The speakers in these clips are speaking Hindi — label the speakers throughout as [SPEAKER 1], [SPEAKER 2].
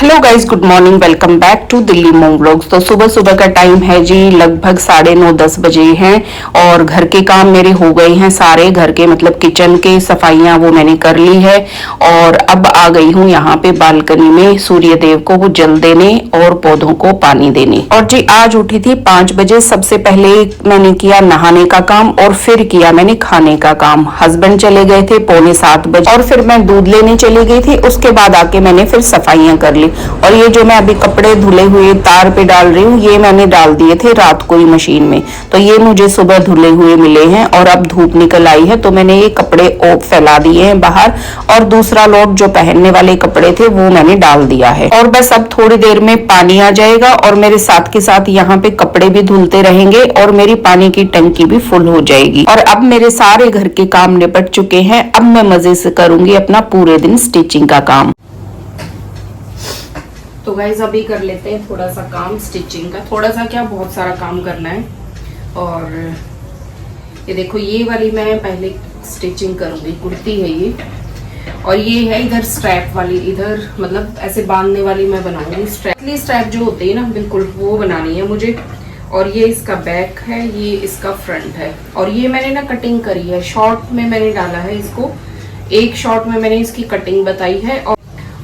[SPEAKER 1] Hello guys, good morning. Welcome back to Delhi mom vlogs. तो सुबह सुबह का टाइम है जी, लगभग 9:30-10 बजे हैं और घर के काम मेरे हो गए हैं सारे। घर के मतलब किचन के सफाइयां वो मैंने कर ली है और अब आ गई हूँ यहाँ पे बालकनी में सूर्य देव को वो जल देने और पौधों को पानी देने। और जी आज उठी थी 5 बजे। सबसे पहले मैंने किया नहाने का काम और फिर किया मैंने खाने का काम। हस्बैंड चले गए थे 6:45 बजे और फिर मैं दूध लेने चली गई थी। उसके बाद आके मैंने फिर सफाइयां कर ली। और ये जो मैं अभी कपड़े धुले हुए तार पे डाल रही हूँ, ये मैंने डाल दिए थे रात को ही मशीन में, तो ये मुझे सुबह धुले हुए मिले हैं। और अब धूप निकल आई है तो मैंने ये कपड़े फैला दिए हैं बाहर और दूसरा लोड जो पहनने वाले कपड़े थे वो मैंने डाल दिया है। और बस अब थोड़ी देर में पानी आ जाएगा और मेरे साथ के साथ यहाँ पे कपड़े भी धुलते रहेंगे और मेरी पानी की टंकी भी फुल हो जाएगी। और अब मेरे सारे घर के काम निपट चुके हैं। अब मैं मजे से करूंगी अपना पूरे दिन स्टिचिंग का काम। तो गाइज अभी कर लेते हैं थोड़ा सा काम स्टिचिंग का। थोड़ा सा क्या, बहुत सारा काम करना है। और ये देखो, ये वाली मैं पहले स्टिचिंग करूंगी। कुर्ती है ये और ये है इधर स्ट्रैप वाली, इधर मतलब ऐसे बांधने वाली मैं बनाऊंगी। स्ट्रैप जो होते हैं ना, बिल्कुल वो बनानी है मुझे। और ये इसका बैक है, ये इसका फ्रंट है। और ये मैंने ना कटिंग करी है, शॉर्ट में मैंने डाला है इसको। एक शॉर्ट में मैंने इसकी कटिंग बताई है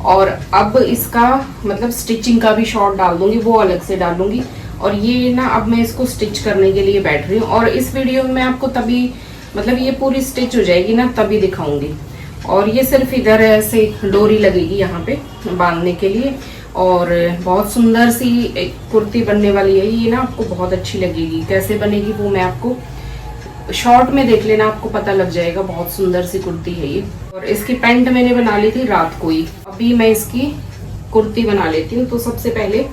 [SPEAKER 1] और अब इसका मतलब स्टिचिंग का भी शॉर्ट डाल दूंगी, वो अलग से डालूंगी। और ये ना अब मैं इसको स्टिच करने के लिए बैठ रही हूँ और इस वीडियो में मैं आपको तभी मतलब ये पूरी स्टिच हो जाएगी ना तभी दिखाऊंगी। और ये सिर्फ इधर ऐसे डोरी लगेगी यहाँ पे बांधने के लिए। और बहुत सुंदर सी एक कुर्ती बनने वाली है ये ना, आपको बहुत अच्छी लगेगी। कैसे बनेगी वो मैं आपको शॉर्ट में देख लेना, आपको पता लग जाएगा। बहुत सुंदर सी कुर्ती है ये। और इसकी पैंट मैंने बना ली थी रात को ही। अभी मैं इसकी कुर्ती बना लेती हूँ। तो सबसे पहले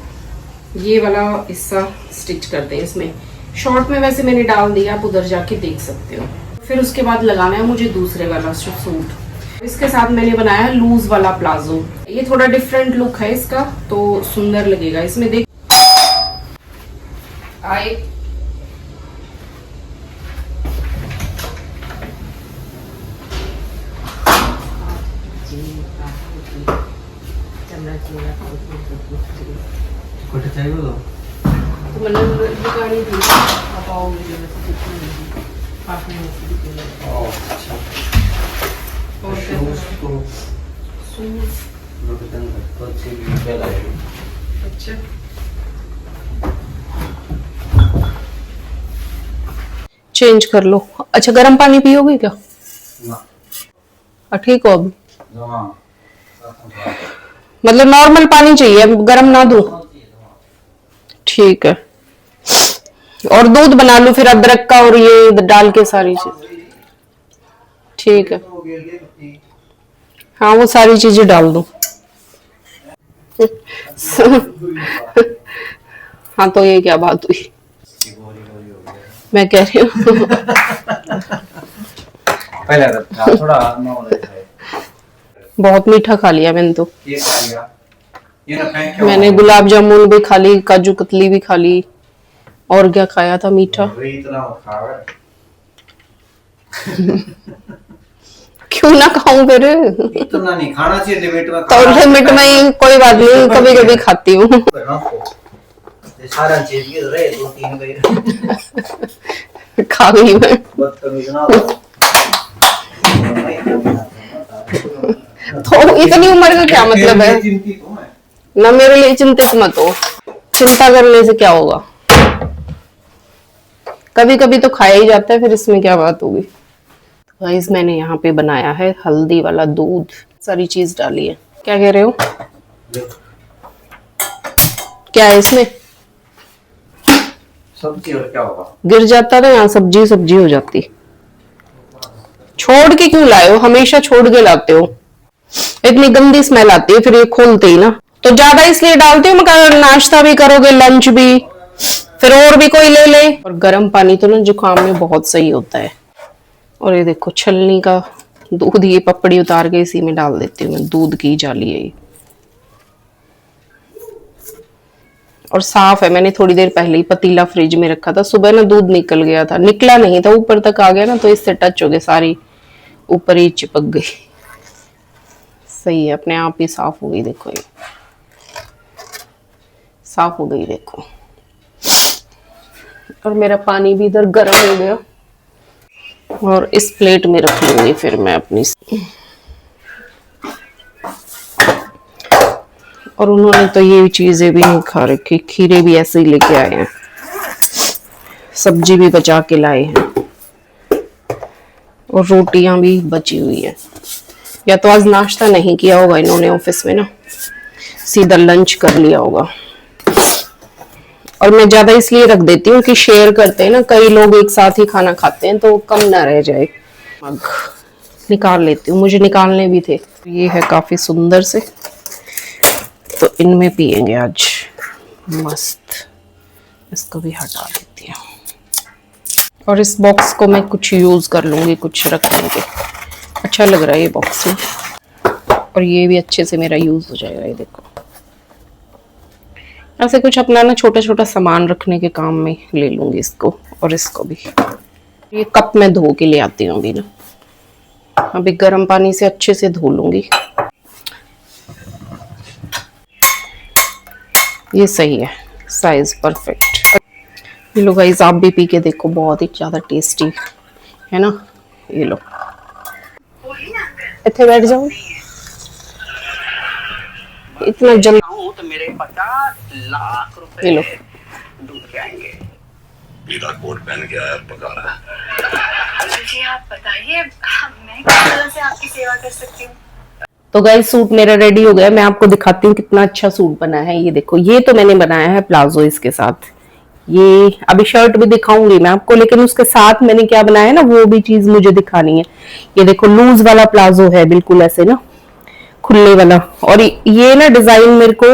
[SPEAKER 1] ये वाला हिस्सा स्टिच करते हैं। इसमें शॉर्ट में वैसे मैंने डाल दिया, आप उधर जाके देख सकते हो। फिर उसके बाद लगाना है मुझे दूसरे वाला सूट। इसके साथ मैंने बनाया लूज वाला प्लाजो। ये थोड़ा डिफरेंट लुक है इसका, तो सुंदर लगेगा। इसमें देख आए
[SPEAKER 2] कुछ चाहिए तो
[SPEAKER 1] मैंने ये गाड़ी दी आप आओगे जब से दिखेंगे काफी मस्त दिखेगा।
[SPEAKER 2] अच्छा
[SPEAKER 1] और
[SPEAKER 2] शूज तो
[SPEAKER 1] शूज
[SPEAKER 2] रोकतन तो अच्छे भी पहला है।
[SPEAKER 1] अच्छा, चेंज कर लो। अच्छा, गर्म पानी पियोगे क्या?
[SPEAKER 2] ना
[SPEAKER 1] ठीक हो अभी?
[SPEAKER 2] हां
[SPEAKER 1] मतलब नॉर्मल पानी चाहिए, गर्म ना दूं? ठीक है। और दूध बना लूं फिर अदरक का और ये डाल के सारी चीज। ठीक है, हाँ वो सारी चीजें डाल दूं। हाँ तो ये क्या बात हुई, मैं कह रही हूँ।
[SPEAKER 2] पहले था थोड़ा नॉर्मल है।
[SPEAKER 1] बहुत मीठा खा लिया मैंने तो।
[SPEAKER 2] ये खा लिया, ये ना पैक क्या
[SPEAKER 1] मैंने गुलाब जामुन भी खा ली, काजू कतली भी खा ली, और क्या खाया था मीठा।
[SPEAKER 2] वही इतना खावा
[SPEAKER 1] क्यों ना खाऊं फिर?
[SPEAKER 2] इतना नहीं खाना चाहिए लिमिट में।
[SPEAKER 1] तो लिमिट में ही कोई बात नहीं, कभी कभी खाती हूँ।
[SPEAKER 2] सारा चीज के रहे 2-3 गई
[SPEAKER 1] खा गई मैं।
[SPEAKER 2] बदतमीज ना
[SPEAKER 1] तो इतनी उम्र का क्या मतलब है ना, मेरे लिए चिंतित मत हो। चिंता करने से क्या होगा, कभी कभी तो खाया ही जाता है, फिर इसमें क्या बात होगी। गाइस मैंने यहाँ पे बनाया है हल्दी वाला दूध, सारी चीज डाली है। क्या कह रहे हो, क्या है इसमें?
[SPEAKER 2] सब्जी और क्या होगा?
[SPEAKER 1] गिर जाता था यहाँ, सब्जी सब्जी हो जाती। छोड़ के क्यों लाए हो, हमेशा छोड़ के लाते हो। इतनी गंदी स्मेल आती है फिर ये खोलते ही ना। तो ज्यादा इसलिए डालती हूँ, मगर नाश्ता भी करोगे, लंच भी, फिर और भी कोई ले ले। और गर्म पानी तो ना जुकाम में बहुत सही होता है। और ये देखो छलनी का दूध, ये पपड़ी उतार के इसी में डाल देती हूँ मैं। दूध की जाली है ये और साफ है। मैंने थोड़ी देर पहले ही पतीला फ्रिज में रखा था। सुबह ना दूध निकल गया था, निकला नहीं था, ऊपर तक आ गया ना, तो इससे टच हो गया, सारी ऊपर ही चिपक गई। सही है, अपने आप ही साफ हो गई। देखो ये साफ हो गई देखो। और मेरा पानी भी इधर गर्म हो गया और इस प्लेट में रख लूंगी फिर मैं अपनी। और उन्होंने तो ये चीजें भी नहीं खा रखी, खीरे भी ऐसे ही लेके आए हैं, सब्जी भी बचा के लाए हैं और रोटियां भी बची हुई है। या तो आज नाश्ता नहीं किया होगा इन्होंने ऑफिस में ना, सीधा लंच कर लिया होगा। और मैं ज्यादा इसलिए रख देती हूँ कि शेयर करते हैं ना, कई लोग एक साथ ही खाना खाते हैं तो कम ना रह जाए। मग निकाल लेती हूँ, मुझे निकालने भी थे। ये है काफी सुंदर से, तो इनमें पियेंगे आज मस्त। इसको भी हटा देती हूँ और इस बॉक्स को मैं कुछ यूज कर लूंगी, कुछ रखने के। अच्छा लग रहा है ये बॉक्स में, और ये भी अच्छे से मेरा यूज हो जाएगा। ये देखो ऐसे कुछ अपना ना छोटा छोटा सामान रखने के काम में ले लूंगी इसको और इसको भी। ये कप में धो के ले आती हूँ अभी ना, अभी गर्म पानी से अच्छे से धो लूंगी। ये सही है, साइज परफेक्ट। ये लो गाइस, आप भी पी के देखो, बहुत ही ज्यादा टेस्टी है ना। ये लो, इतने बैठ जाओ, इतना जल्दी
[SPEAKER 2] तो मेरे 50 लाख रुपए
[SPEAKER 1] ये लो।
[SPEAKER 2] डूब जाएंगे।
[SPEAKER 3] पीला कोट पहन के आया पका रहा है।
[SPEAKER 4] जी आप बताइए, मैं किस तरह से आपकी सेवा कर सकती हूँ?
[SPEAKER 1] तो गाइस सूट मेरा रेडी हो गया, मैं आपको दिखाती हूँ कितना अच्छा सूट बना है। ये देखो, ये तो मैंने बनाया है प्लाजो इसके साथ। ये अभी शर्ट भी दिखाऊंगी मैं आपको, लेकिन उसके साथ मैंने क्या बनाया है ना, वो भी चीज मुझे दिखानी है। ये देखो, लूज वाला प्लाजो है, बिल्कुल ऐसे ना खुले वाला। और ये ना डिजाइन मेरे को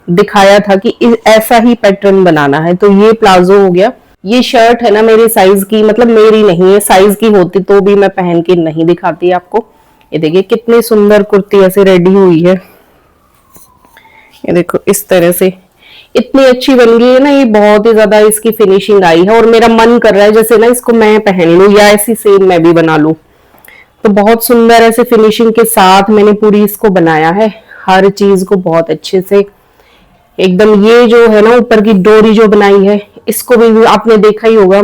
[SPEAKER 1] दिखाया था कि ऐसा ही पैटर्न बनाना है, तो ये प्लाजो हो गया। ये शर्ट है ना मेरे साइज की, मतलब मेरी नहीं है, साइज की होती तो भी मैं पहन के नहीं दिखाती आपको। ये देखिए कितनी सुंदर कुर्ती ऐसे रेडी हुई है। ये देखो इस तरह से इतनी अच्छी बन गई है ना, ये बहुत ही ज्यादा इसकी फिनिशिंग आई है। और मेरा मन कर रहा है जैसे ना इसको मैं पहन लूं या ऐसी सेम मैं भी बना लूं। तो बहुत सुंदर ऐसे फिनिशिंग के साथ मैंने पूरी इसको बनाया है, हर चीज को बहुत अच्छे से एकदम। ये जो है ना ऊपर की डोरी जो बनाई है, इसको भी आपने देखा ही होगा।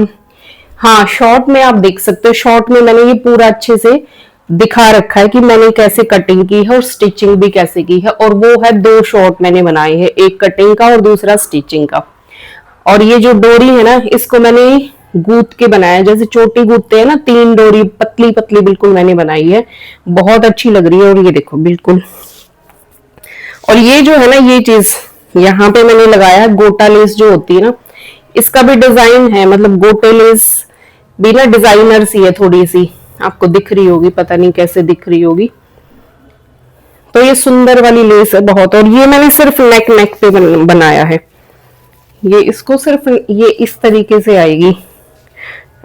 [SPEAKER 1] हाँ, शॉर्ट में आप देख सकते हो, शॉर्ट में मैंने ये पूरा अच्छे से दिखा रखा है कि मैंने कैसे कटिंग की है और स्टिचिंग भी कैसे की है। और वो है 2 शॉर्ट मैंने बनाए हैं, एक कटिंग का और दूसरा स्टिचिंग का। और ये जो डोरी है ना, इसको मैंने गूंथ के बनाया, जैसे चोटी गूंथते हैं ना, 3 डोरी पतली पतली बिल्कुल मैंने बनाई है, बहुत अच्छी लग रही है। और ये देखो बिल्कुल, और ये जो है ना, ये चीज यहाँ पे मैंने लगाया है गोटा लेस जो होती है ना, इसका भी डिजाइन है, मतलब गोटे लेस भी ना डिजाइनर सी है थोड़ी सी, आपको दिख रही होगी, पता नहीं कैसे दिख रही होगी। तो ये सुंदर वाली लेस है बहुत। और ये मैंने सिर्फ नेक पे बनाया है, ये इसको सिर्फ ये इस तरीके से आएगी।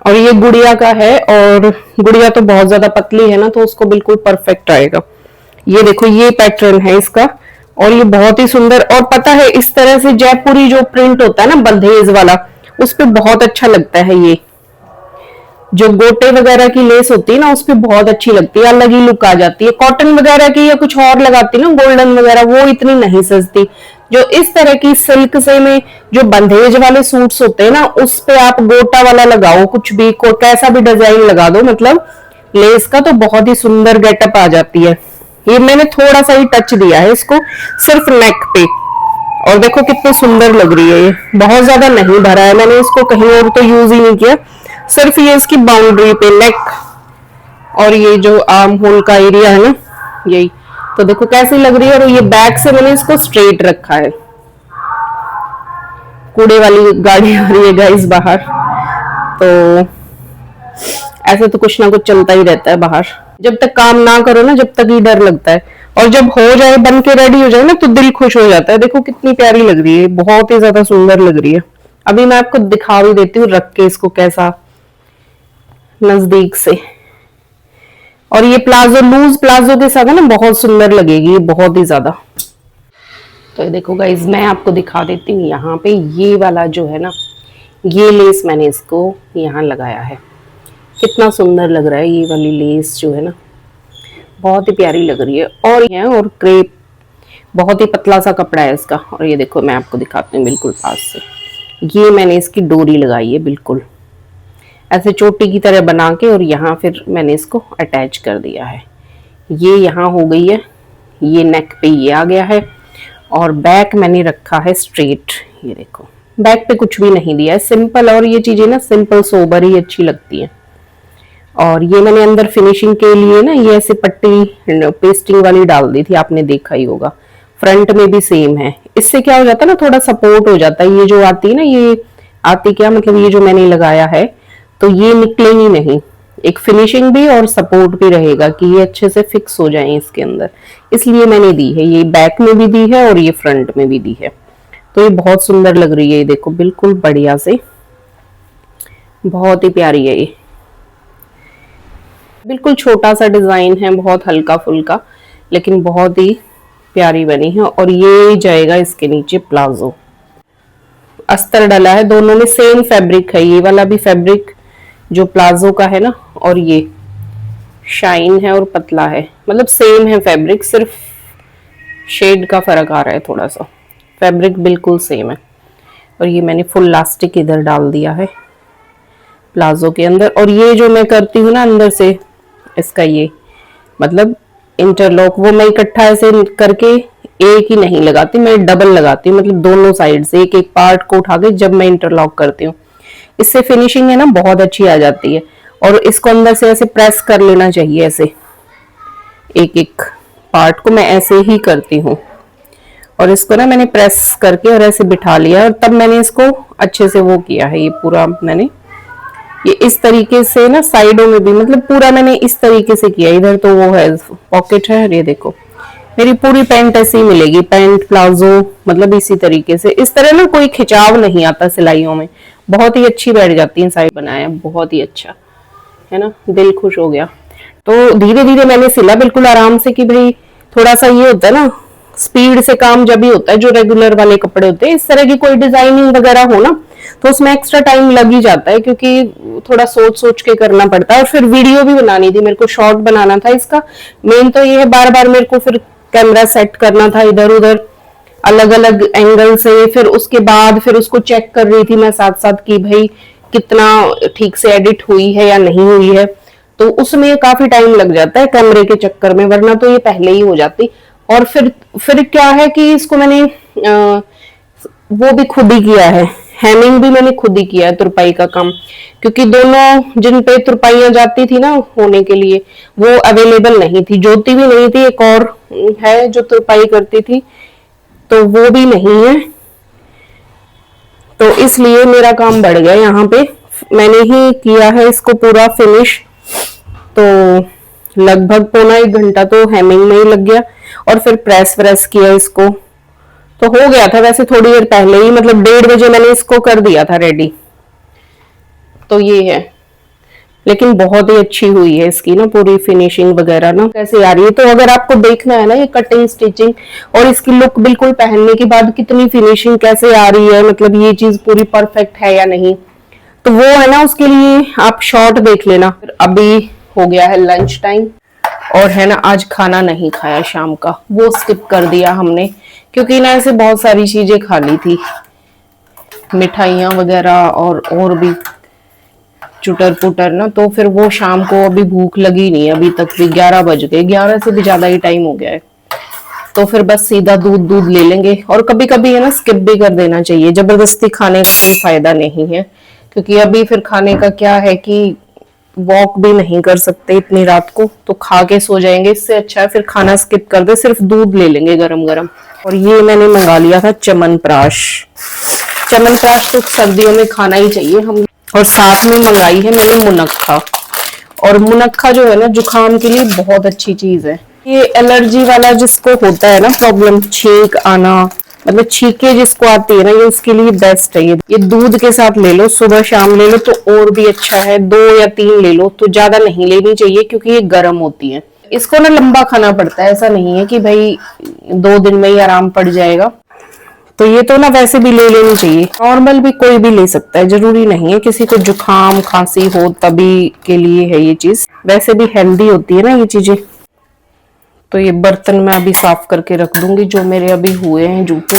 [SPEAKER 1] और ये गुड़िया का है, और गुड़िया तो बहुत ज्यादा पतली है ना, तो उसको बिल्कुल परफेक्ट आएगा। ये देखो, ये पैटर्न है इसका, और ये बहुत ही सुंदर। और पता है इस तरह से जयपुरी जो प्रिंट होता है ना बंधेज वाला, उस पे बहुत अच्छा लगता है। ये जो गोटे वगैरह की लेस होती है ना, उस पे बहुत अच्छी लगती है, अलग ही लुक आ जाती है। कॉटन वगैरह की या कुछ और लगाती है ना, गोल्डन वगैरह, वो इतनी नहीं सजती। जो इस तरह की सिल्क से में जो बंधेज वाले सूट्स होते हैं ना, उस पे आप गोटा वाला लगाओ, कुछ भी कैसा भी डिजाइन लगा दो, मतलब लेस का, तो बहुत ही सुंदर गेटअप आ जाती है। ये मैंने थोड़ा सा ही टच दिया है इसको, सिर्फ नेक पे, और देखो कितनी सुंदर लग रही है। ये बहुत ज्यादा नहीं भरा है मैंने इसको, कहीं और तो यूज ही नहीं किया, सिर्फ ये इसकी बाउंड्री पे नेक और ये जो आर्म होल का एरिया है ना, यही। तो देखो कैसी लग रही है। और ये बैक से मैंने इसको स्ट्रेट रखा है। कूड़े वाली गाड़ी आ रही है गाइस बाहर, तो ऐसे तो कुछ ना कुछ चलता ही रहता है बाहर। जब तक काम ना करो ना, जब तक ही डर लगता है, और जब हो जाए, बन के रेडी हो जाए ना, तो दिल खुश हो जाता है। देखो कितनी प्यारी लग रही है, बहुत ही ज्यादा सुंदर लग रही है। अभी मैं आपको दिखा भी देती हूँ रख के इसको कैसा नजदीक से। और ये प्लाजो लूज प्लाजो के साथ है ना, बहुत सुंदर लगेगी, बहुत ही ज्यादा। तो देखो गाइज, मैं आपको दिखा देती हूँ यहाँ पे ये वाला जो है ना, ये लेस मैंने इसको यहाँ लगाया है, कितना सुंदर लग रहा है। ये वाली लेस जो है ना, बहुत ही प्यारी लग रही है। और क्रेप बहुत ही पतला सा कपड़ा है इसका। और ये देखो मैं आपको दिखाती हूँ बिल्कुल पास से, ये मैंने इसकी डोरी लगाई है बिल्कुल ऐसे चोटी की तरह बना के, और यहाँ फिर मैंने इसको अटैच कर दिया है। ये यहाँ हो गई है, ये नेक पे ये आ गया है, और बैक मैंने रखा है स्ट्रेट। ये देखो बैक पे कुछ भी नहीं दिया है, सिंपल। और ये चीजें ना सिंपल सोबर ही अच्छी लगती हैं। और ये मैंने अंदर फिनिशिंग के लिए ना ये ऐसे पट्टी पेस्टिंग वाली डाल दी थी, आपने देखा ही होगा। फ्रंट में भी सेम है। इससे क्या हो जाता है ना, थोड़ा सपोर्ट हो जाता है। ये जो आती है ना, ये आती क्या मतलब, ये जो मैंने लगाया है तो ये निकलेंगी नहीं, एक फिनिशिंग भी और सपोर्ट भी रहेगा कि ये अच्छे से फिक्स हो जाए इसके अंदर, इसलिए मैंने दी है। ये बैक में भी दी है और ये फ्रंट में भी दी है। तो ये बहुत सुंदर लग रही है, ये देखो बिल्कुल बढ़िया से, बहुत ही प्यारी है ये। बिल्कुल छोटा सा डिजाइन है, बहुत हल्का फुल्का, लेकिन बहुत ही प्यारी बनी है। और ये जाएगा इसके नीचे प्लाजो, अस्तर डला है, दोनों में सेम फैब्रिक है। ये वाला भी फैब्रिक जो प्लाजो का है ना, और ये शाइन है और पतला है, मतलब सेम है फैब्रिक, सिर्फ शेड का फर्क आ रहा है थोड़ा सा, फैब्रिक बिल्कुल सेम है। और ये मैंने फुल लास्टिक इधर डाल दिया है प्लाजो के अंदर। और ये जो मैं करती हूँ ना अंदर से इसका, ये मतलब इंटरलॉक, वो मैं इकट्ठा ऐसे करके एक ही नहीं लगाती, मैं डबल लगाती हूँ, मतलब दोनों साइड से एक एक पार्ट को उठा के जब मैं इंटरलॉक करती हूँ। इससे फिनिशिंग है ना बहुत अच्छी आ जाती है। और इसको अंदर से ऐसे प्रेस कर लेना चाहिए, ऐसे एक एक पार्ट को मैं ऐसे ही करती हूँ। और इसको ना मैंने प्रेस करके और ऐसे बिठा लिया, और तब मैंने इसको अच्छे से वो किया है। ये पूरा मैंने ये इस तरीके से ना साइडों में भी, मतलब पूरा मैंने इस तरीके से किया। इधर तो वो है पॉकेट है, ये देखो मेरी पूरी पैंट ऐसी ही मिलेगी, पैंट प्लाजो मतलब इसी तरीके से। इस तरह ना कोई खिंचाव नहीं आता सिलाइयों में, बहुत ही अच्छी बैठ जाती है। साइड बनाया बहुत ही अच्छा है ना, दिल खुश हो गया। तो धीरे धीरे मैंने सिला बिल्कुल आराम से, कि भाई थोड़ा सा ये होता है ना, स्पीड से काम जब भी होता है, जो रेगुलर वाले कपड़े होते हैं, इस तरह की कोई डिजाइनिंग वगैरह हो ना तो उसमें एक्स्ट्रा टाइम लग ही जाता है, क्योंकि थोड़ा सोच सोच के करना पड़ता है। और फिर वीडियो भी बनानी थी मेरे को, शॉर्ट बनाना था इसका। मेन तो ये है बार बार मेरे को फिर कैमरा सेट करना था इधर उधर अलग अलग एंगल से, फिर उसके बाद फिर उसको चेक कर रही थी मैं साथ साथ कि भाई कितना ठीक से एडिट हुई है या नहीं हुई है। तो उसमें काफी टाइम लग जाता है कैमरे के चक्कर में, वरना तो ये पहले ही हो जाती। और फिर क्या है कि इसको मैंने वो भी खुद ही किया है, हेमिंग भी मैंने खुद ही किया है, तुरपाई का काम, क्योंकि दोनों जिन पे तुरपाइयां जाती थी ना होने के लिए वो अवेलेबल नहीं थी। ज्योति भी नहीं थी, एक और है जो तुरपाई करती थी, तो वो भी नहीं है। तो इसलिए मेरा काम बढ़ गया, यहाँ पे मैंने ही किया है इसको पूरा फिनिश। तो लगभग पौना 1 घंटा तो हेमिंग में ही लग गया, और फिर प्रेस किया इसको, तो हो गया था वैसे थोड़ी देर पहले ही, मतलब 1:30 बजे मैंने इसको कर दिया था रेडी। तो ये है, लेकिन बहुत ही अच्छी हुई है इसकी ना पूरी फिनिशिंग वगैरह ना कैसे आ रही है। तो अगर आपको देखना है ना ये कटिंग स्टिचिंग और इसकी लुक बिल्कुल पहनने के बाद कितनी फिनिशिंग कैसे आ रही है, मतलब ये चीज पूरी परफेक्ट है या नहीं, तो वो है ना उसके लिए आप शॉर्ट देख लेना। अभी हो गया है लंच टाइम, और है ना आज खाना नहीं खाया शाम का, वो स्किप कर दिया हमने, क्योंकि ना ऐसे बहुत सारी चीजें खा ली थी, मिठाइयाँ वगैरह और भी चुटर पुटर ना, तो फिर वो शाम को अभी भूख लगी नहीं, अभी तक भी 11 बज गए, 11 से भी ज्यादा ही टाइम हो गया है। तो फिर बस सीधा दूध ले लेंगे। और कभी कभी है ना स्किप भी कर देना चाहिए, जबरदस्ती खाने का कोई फायदा नहीं है, क्योंकि अभी फिर खाने का क्या है कि वॉक भी नहीं कर सकते इतनी रात को, तो खा के सो जाएंगे। इससे अच्छा है फिर खाना स्किप कर दे, सिर्फ दूध ले लेंगे गरम गरम। और ये मैंने मंगा लिया था च्यवनप्राश तो सर्दियों में खाना ही चाहिए हम। और साथ में मंगाई है मैंने मुनक्खा, और मुनक्खा जो है ना जुकाम के लिए बहुत अच्छी चीज है। ये एलर्जी वाला जिसको होता है ना प्रॉब्लम, छींक आना, मतलब छींके जिसको आती है ना, ये उसके लिए बेस्ट है। ये दूध के साथ ले लो, सुबह शाम ले लो तो और भी अच्छा है। 2 या 3 ले लो, तो ज्यादा नहीं लेनी चाहिए क्योंकि ये गर्म होती है। इसको ना लंबा खाना पड़ता है, ऐसा नहीं है कि भाई 2 दिन में ही आराम पड़ जाएगा। तो ये तो ना वैसे भी ले लेनी चाहिए, नॉर्मल भी कोई भी ले सकता है, जरूरी नहीं है किसी को जुकाम खांसी हो तभी के लिए है ये चीज, वैसे भी हेल्दी होती है ना ये चीजें। तो ये बर्तन मैं अभी साफ करके रख दूंगी जो मेरे अभी हुए हैं जूठे।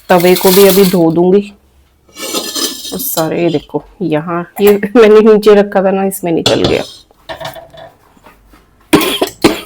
[SPEAKER 1] तवे को भी अभी धो दूंगी। और सारे ये देखो, यहाँ ये मैंने नीचे रखा था ना, इसमें निकल गया।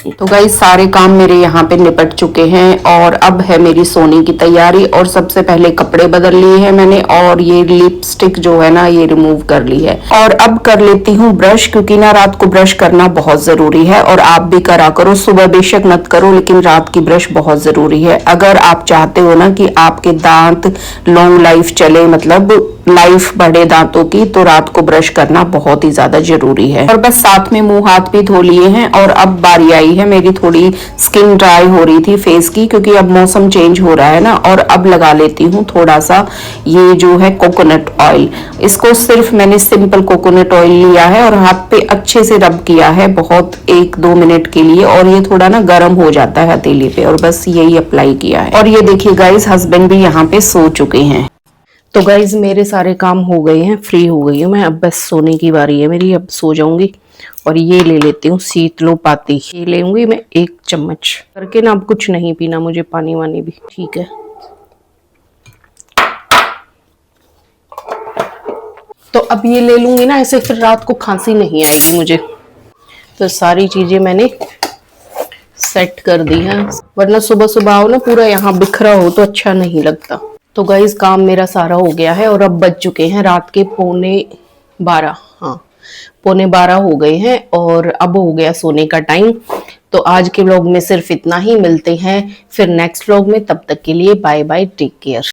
[SPEAKER 1] तो गाइस सारे काम मेरे यहाँ पे निपट चुके हैं और अब है मेरी सोने की तैयारी। और सबसे पहले कपड़े बदल लिए हैं मैंने और ये लिपस्टिक जो है ना ये रिमूव कर ली है। और अब कर लेती हूँ ब्रश, क्योंकि ना रात को ब्रश करना बहुत जरूरी है और आप भी करा करो। सुबह बेशक मत करो लेकिन रात की ब्रश बहुत जरूरी है। अगर आप चाहते हो ना कि आपके दांत लॉन्ग लाइफ चले, मतलब लाइफ बढ़े दांतों की, तो रात को ब्रश करना बहुत ही ज्यादा जरूरी है। और बस साथ में मुंह हाथ भी धो लिए हैं। और अब बारी आई है मेरी, थोड़ी स्किन ड्राई हो रही थी फेस की, क्योंकि अब मौसम चेंज हो रहा है ना। और अब लगा लेती हूँ थोड़ा सा ये जो है कोकोनट ऑयल। इसको सिर्फ मैंने सिंपल कोकोनट ऑयल लिया है और हाथ पे अच्छे से रब किया है बहुत 1-2 मिनट के लिए। और ये थोड़ा ना गर्म हो जाता है हथेली पे, और बस यही अप्लाई किया है। और ये देखिए गाइस, हस्बैंड भी यहाँ पे सो चुके हैं। तो गाइज मेरे सारे काम हो गए हैं, फ्री हो गई हूँ मैं। अब बस सोने की बारी है मेरी, अब सो जाऊंगी। और ये ले लेती हूँ शीतलोपाती, ये लेंगी मैं 1 चम्मच करके ना। अब कुछ नहीं पीना मुझे, पानी वानी भी ठीक है। तो अब ये ले लूंगी ना, ऐसे फिर रात को खांसी नहीं आएगी मुझे। तो सारी चीजें मैंने सेट कर दी हैं, वरना सुबह सुबह आओ ना पूरा यहाँ बिखरा हो तो अच्छा नहीं लगता। तो गाइस काम मेरा सारा हो गया है और अब बज चुके हैं रात के 11:15। हाँ 11:15 हो गए हैं और अब हो गया सोने का टाइम। तो आज के व्लॉग में सिर्फ इतना ही। मिलते हैं फिर नेक्स्ट व्लॉग में, तब तक के लिए बाय बाय, टेक केयर।